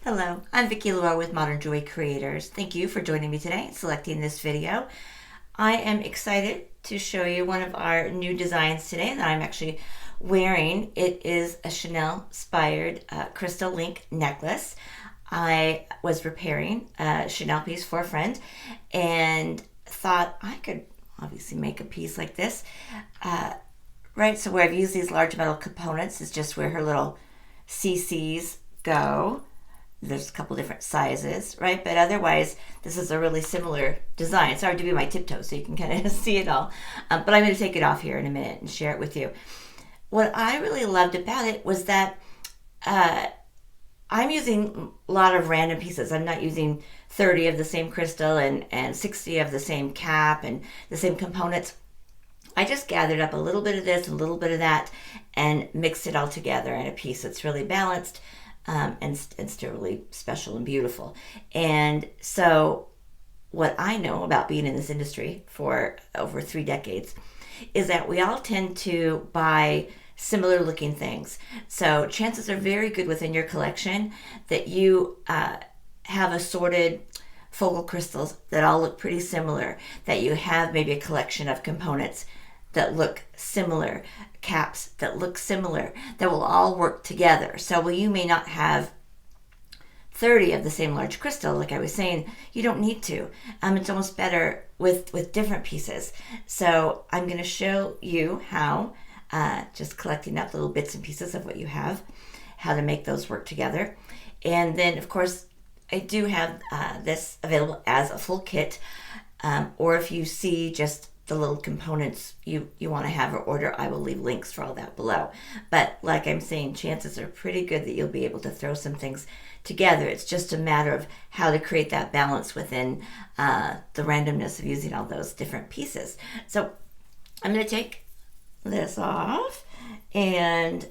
Hello, I'm Vicki Leroy with Modern Jewelry Creators. Thank you for joining me today and selecting this video. I am excited to show you one of our new designs today that I'm actually wearing. It is a Chanel-inspired crystal link necklace. I was repairing a Chanel piece for a friend and thought I could obviously make a piece like this. Right, so where I've used these large metal components is just where her little CCs go. There's a couple different sizes, right? But otherwise, this is a really similar design. Sorry to be my tiptoes so you can kind of see it all. But I'm going to take it off here in a minute and share it with you. What I really loved about it was that I'm using a lot of random pieces. I'm not using 30 of the same crystal and 60 of the same cap and the same components. I just gathered up a little bit of this, a little bit of that, and mixed it all together in a piece that's really balanced. And still really special and beautiful. And so what I know about being in this industry for over 3 decades is that we all tend to buy similar looking things. So chances are very good within your collection that you have assorted focal crystals that all look pretty similar, that you have maybe a collection of components that look similar, caps that look similar, that will all work together. So while you may not have 30 of the same large crystal, like I was saying, you don't need to. It's almost better with different pieces. So I'm going to show you how, just collecting up little bits and pieces of what you have, how to make those work together. And then, of course, I do have this available as a full kit, or if you see just the little components you want to have or order, I will leave links for all that below. But like I'm saying, chances are pretty good that you'll be able to throw some things together. It's just a matter of how to create that balance within the randomness of using all those different pieces. So I'm going to take this off and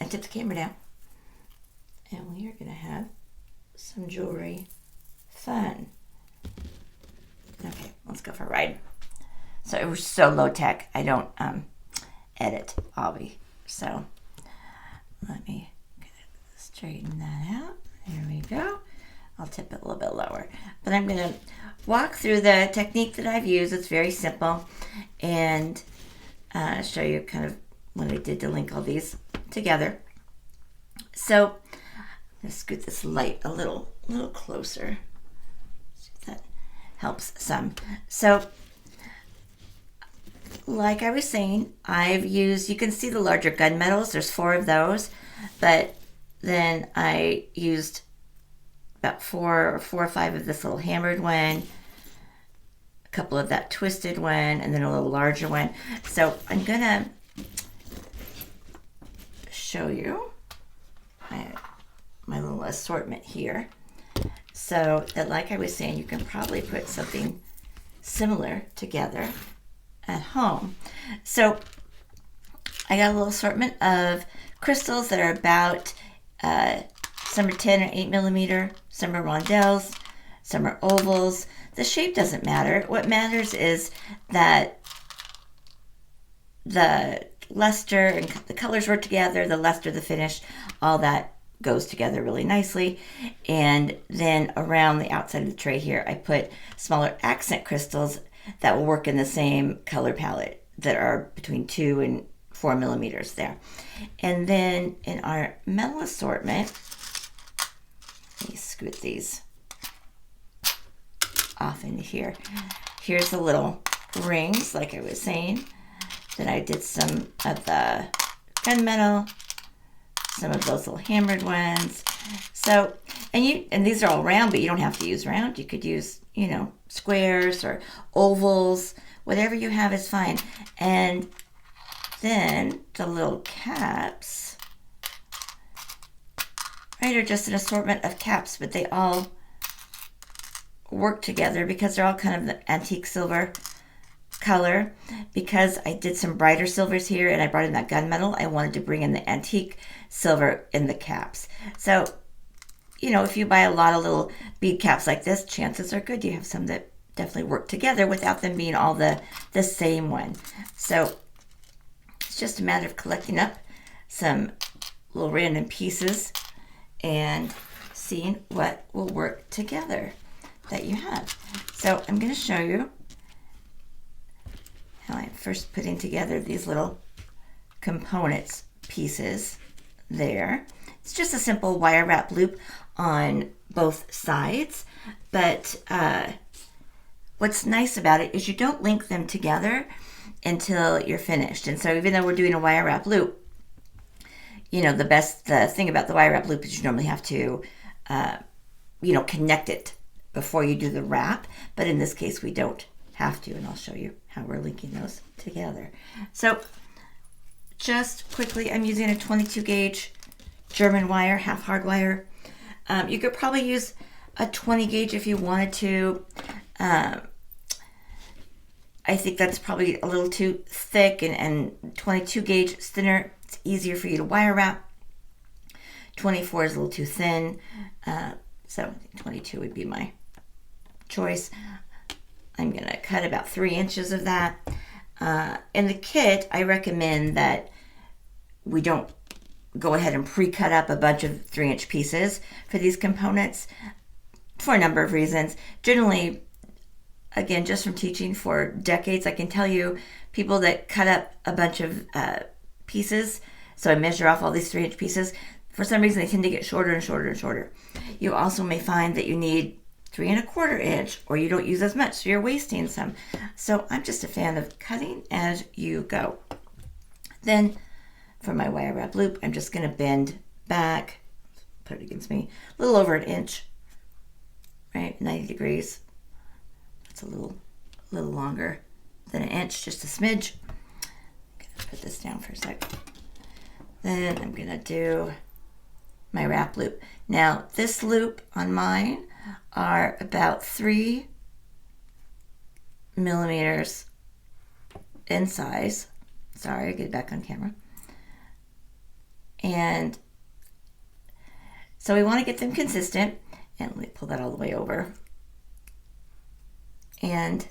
tip the camera down. And we are going to have some jewelry fun. Okay, let's go for a ride. So it was so low tech, I don't edit, Obby. So let me straighten that out. There we go. I'll tip it a little bit lower. But I'm going to walk through the technique that I've used. It's very simple. And show you kind of what I did to link all these together. So I'm going to scoot this light a little closer. See if that helps some. So like I was saying, I've used, you can see the larger gunmetals, there's 4 of those, but then I used about 4 or 5 of this little hammered one, a couple of that twisted one, and then a little larger one. So I'm gonna show you my little assortment here. So that, like I was saying, you can probably put something similar together at home. So I got a little assortment of crystals that are about some are 10 or 8 millimeter, some are rondelles, some are ovals. The shape doesn't matter. What matters is that the luster and the colors work together, the luster, the finish, all that goes together really nicely. And then around the outside of the tray here, I put smaller accent crystals that will work in the same color palette that are between 2 and 4 millimeters there. And then in our metal assortment, let me scoot these off into here. Here's the little rings, like I was saying. Then I did some of the gunmetal, some of those little hammered ones. So, and these are all round, but you don't have to use round. You could use, squares or ovals, whatever you have is fine. And then the little caps, right, are just an assortment of caps, but they all work together because they're all kind of the antique silver color. Because I did some brighter silvers here and I brought in that gunmetal, I wanted to bring in the antique silver in the caps. So, if you buy a lot of little bead caps like this, chances are good you have some that definitely work together without them being all the same one. So it's just a matter of collecting up some little random pieces and seeing what will work together that you have. So I'm going to show you how I'm first putting together these little components pieces there. It's just a simple wire wrap loop on both sides, but what's nice about it is you don't link them together until you're finished. And so even though we're doing a wire wrap loop, you know, the thing about the wire wrap loop is you normally have to, connect it before you do the wrap. But in this case, we don't have to, and I'll show you how we're linking those together. So just quickly, I'm using a 22 gauge German wire, half hard wire. You could probably use a 20 gauge if you wanted to. I think that's probably a little too thick, and 22 gauge is thinner. It's easier for you to wire wrap. 24 is a little too thin, so I think 22 would be my choice. I'm going to cut about 3 inches of that. In the kit, I recommend that we don't go ahead and pre-cut up a bunch of 3-inch pieces for these components for a number of reasons. Generally, again, just from teaching for decades, I can tell you people that cut up a bunch of pieces, so I measure off all these 3-inch pieces, for some reason they tend to get shorter and shorter and shorter. You also may find that you need 3¼ inch, or you don't use as much, so you're wasting some. So I'm just a fan of cutting as you go. Then for my wire wrap loop, I'm just going to bend back, put it against me, a little over 1 inch, right, 90 degrees. It's a little longer than 1 inch, just a smidge. I'm going to put this down for a sec. Then I'm going to do my wrap loop. Now, this loop on mine are about 3 millimeters in size. Sorry, get it back on camera. And so we want to get them consistent. And let me pull that all the way over. And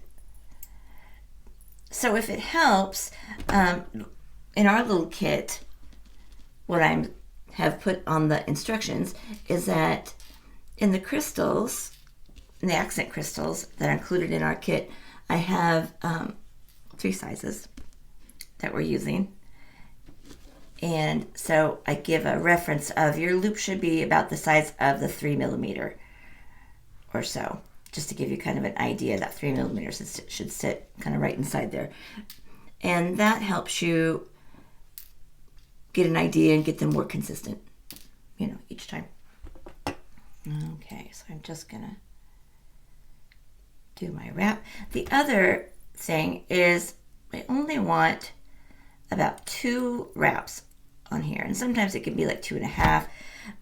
so if it helps, in our little kit, what I have put on the instructions is that in the crystals, in the accent crystals that are included in our kit, I have 3 sizes that we're using. And so I give a reference of your loop should be about the size of the 3 millimeter or so, just to give you kind of an idea that 3 millimeters should sit kind of right inside there. And that helps you get an idea and get them more consistent, each time. Okay, so I'm just gonna do my wrap. The other thing is I only want about 2 wraps on here, and sometimes it can be like 2.5,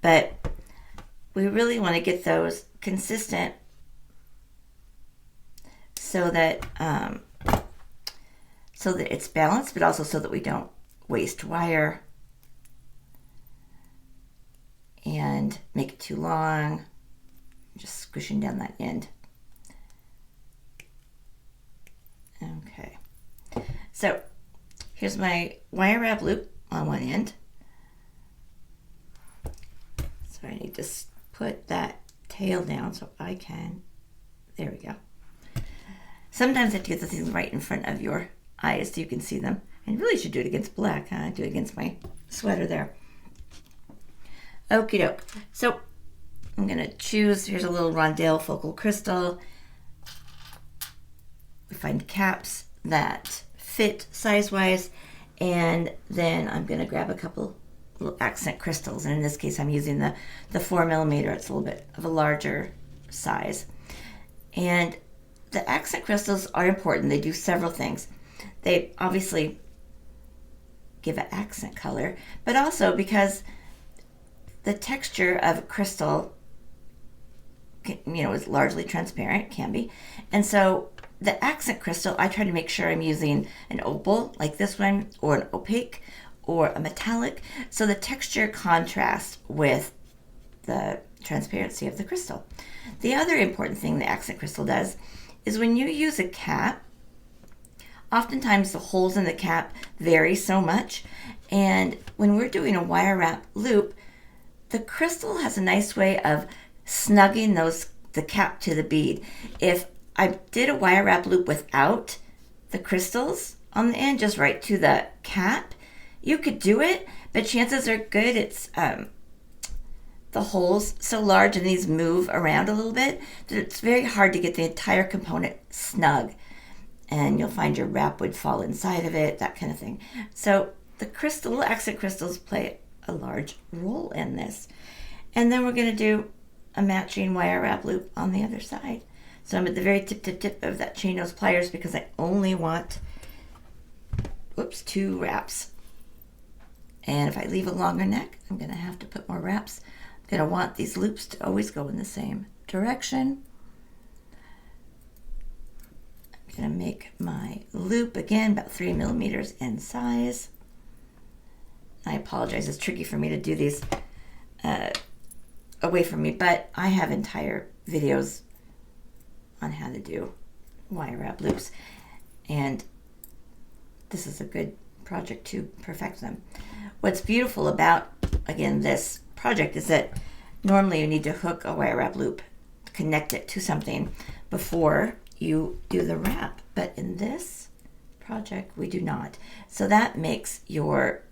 but we really want to get those consistent so that it's balanced, but also so that we don't waste wire and make it too long. Just squishing down that end. Okay, so here's my wire wrap loop on one end. So I need to put that tail down so I can, there we go. Sometimes I have to get the things right in front of your eyes so you can see them. And really should do it against black, huh? Do it against my sweater there. Okie doke. So I'm going to choose, here's a little rondelle focal crystal. We find caps that fit size-wise, and then I'm going to grab a couple little accent crystals, and in this case I'm using the 4 millimeter. It's a little bit of a larger size. And the accent crystals are important. They do several things. They obviously give an accent color, but also because the texture of crystal, is largely transparent, can be. And so the accent crystal, I try to make sure I'm using an opal like this one, or an opaque, or a metallic, so the texture contrasts with the transparency of the crystal. The other important thing the accent crystal does is when you use a cap, oftentimes the holes in the cap vary so much, and when we're doing a wire wrap loop, the crystal has a nice way of snugging the cap to the bead. If I did a wire wrap loop without the crystals on the end, just right to the cap, you could do it, but chances are good it's the holes so large and these move around a little bit that it's very hard to get the entire component snug, and you'll find your wrap would fall inside of it, that kind of thing. So the little accent crystals play a large role in this. And then we're going to do a matching wire wrap loop on the other side. So I'm at the very tip of that chain nose pliers because I only want 2 wraps. And if I leave a longer neck, I'm going to have to put more wraps. I'm going to want these loops to always go in the same direction. I'm going to make my loop again about 3 millimeters in size. I apologize, it's tricky for me to do these away from me, but I have entire videos on how to do wire wrap loops, and this is a good project to perfect them. What's beautiful about, again, this project is that normally you need to hook a wire wrap loop, connect it to something before you do the wrap, but in this project we do not. So that makes your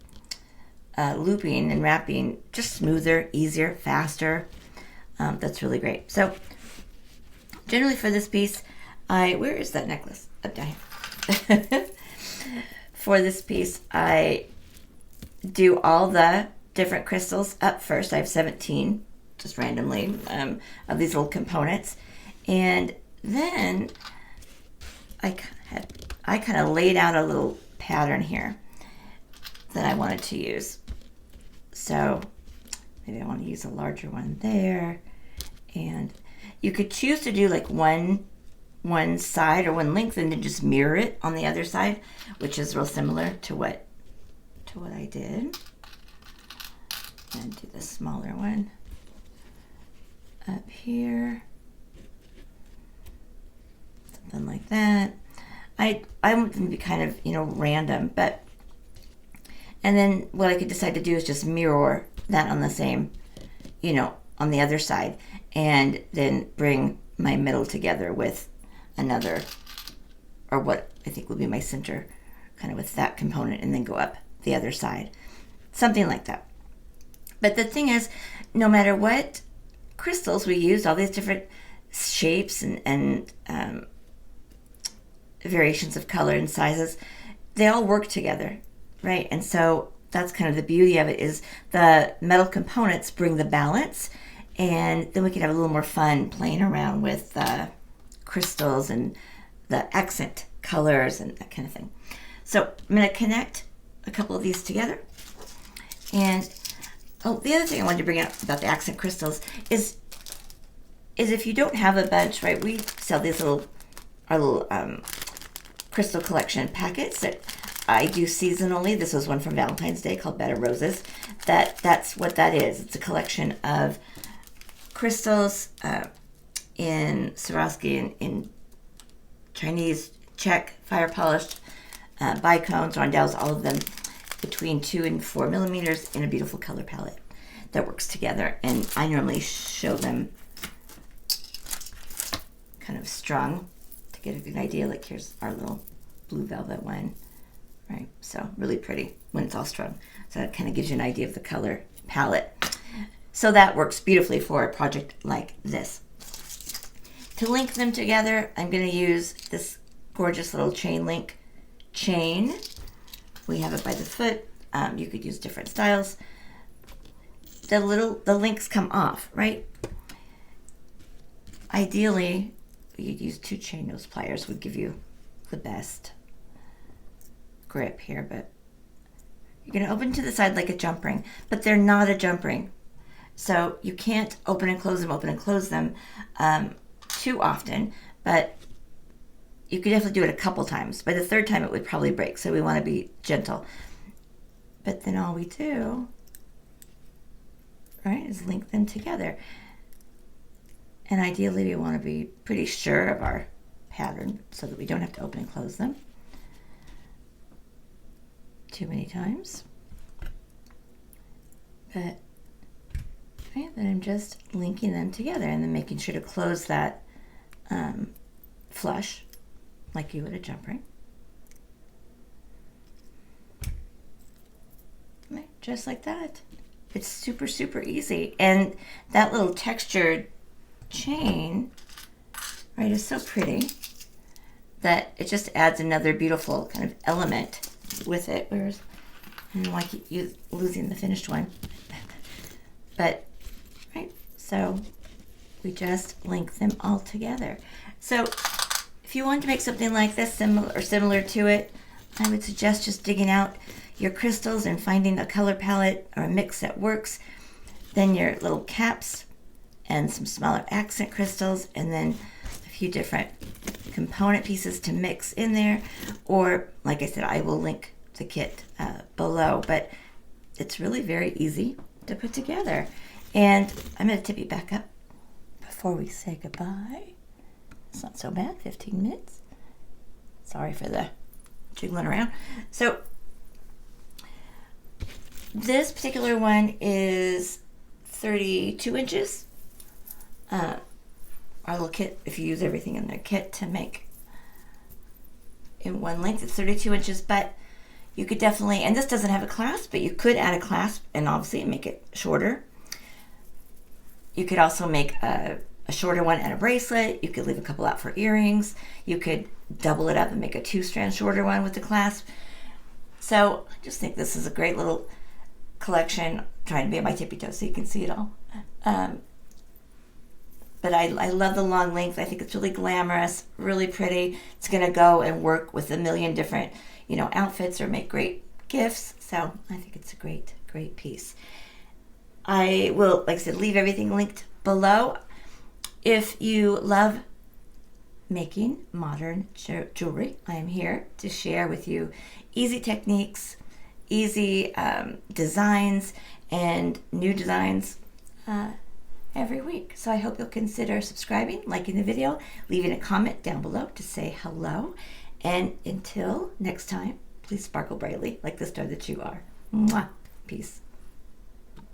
looping and wrapping just smoother, easier, faster. That's really great. So generally for this piece, where is that necklace? Up down here. For this piece, I do all the different crystals up first. I have 17, just randomly, of these little components. And then I kind of laid out a little pattern here that I wanted to use. So maybe I want to use a larger one there. And you could choose to do like one side or one length and then just mirror it on the other side, which is real similar to what I did. And do the smaller one up here. Something like that. I want them to be kind of, random, but and then what I could decide to do is just mirror that on the same, on the other side, and then bring my middle together with another, or what I think will be my center, kind of with that component, and then go up the other side. Something like that. But the thing is, no matter what crystals we use, all these different shapes and variations of color and sizes, they all work together, right? And so that's kind of the beauty of it, is the metal components bring the balance, and then we can have a little more fun playing around with crystals and the accent colors and that kind of thing. So I'm going to connect a couple of these together. And the other thing I wanted to bring up about the accent crystals is if you don't have a bunch, right? We sell these our little crystal collection packets that I do seasonally. This was one from Valentine's Day called Bed of Roses. That's what that is. It's a collection of crystals in Swarovski, in Chinese, Czech, fire polished, bicones, rondelles, all of them between 2 and 4 millimeters in a beautiful color palette that works together. And I normally show them kind of strung to get a good idea. Like here's our little blue velvet one, right? So really pretty when it's all strung. So that kind of gives you an idea of the color palette. So that works beautifully for a project like this. To link them together, I'm going to use this gorgeous little chain link chain. We have it by the foot. You could use different styles. The links come off, right? Ideally, you'd use 2 chain nose pliers would give you the best grip here, but you're going to open to the side like a jump ring, but they're not a jump ring. So you can't open and close them too often, but you could definitely do it a couple times. By the third time, it would probably break, so we want to be gentle. But then all we do, right, is link them together. And ideally, we want to be pretty sure of our pattern so that we don't have to open and close them too many times. But Right, then I'm just linking them together and then making sure to close that flush like you would a jump ring. Right, just like that. It's super, super easy. And that little textured chain, right, is so pretty that it just adds another beautiful kind of element with it. Whereas I don't like you losing the finished one. But, right, so we just link them all together. So if you want to make something like this, similar to it, I would suggest just digging out your crystals and finding a color palette or a mix that works. Then your little caps and some smaller accent crystals, and then a few different component pieces to mix in there. Or, like I said, I will link the kit below, but it's really very easy to put together. And I'm going to tip you back up before we say goodbye. It's not so bad, 15 minutes. Sorry for the jiggling around. So this particular one is 32 inches. Our little kit, if you use everything in their kit to make in one length, it's 32 inches, but you could definitely, and this doesn't have a clasp, but you could add a clasp and obviously make it shorter. You could also make a shorter one and a bracelet. You could leave a couple out for earrings. You could double it up and make a 2-strand shorter one with the clasp. So I just think this is a great little collection. I'm trying to be on my tippy toes so you can see it all. But I love the long length. I think it's really glamorous, really pretty. It's going to go and work with a million different, outfits or make great gifts. So I think it's a great, great piece. I will, like I said, leave everything linked below. If you love making modern jewelry, I am here to share with you easy techniques, easy designs, and new designs every week. So I hope you'll consider subscribing, liking the video, leaving a comment down below to say hello. And until next time, please sparkle brightly like the star that you are. Mwah. Peace.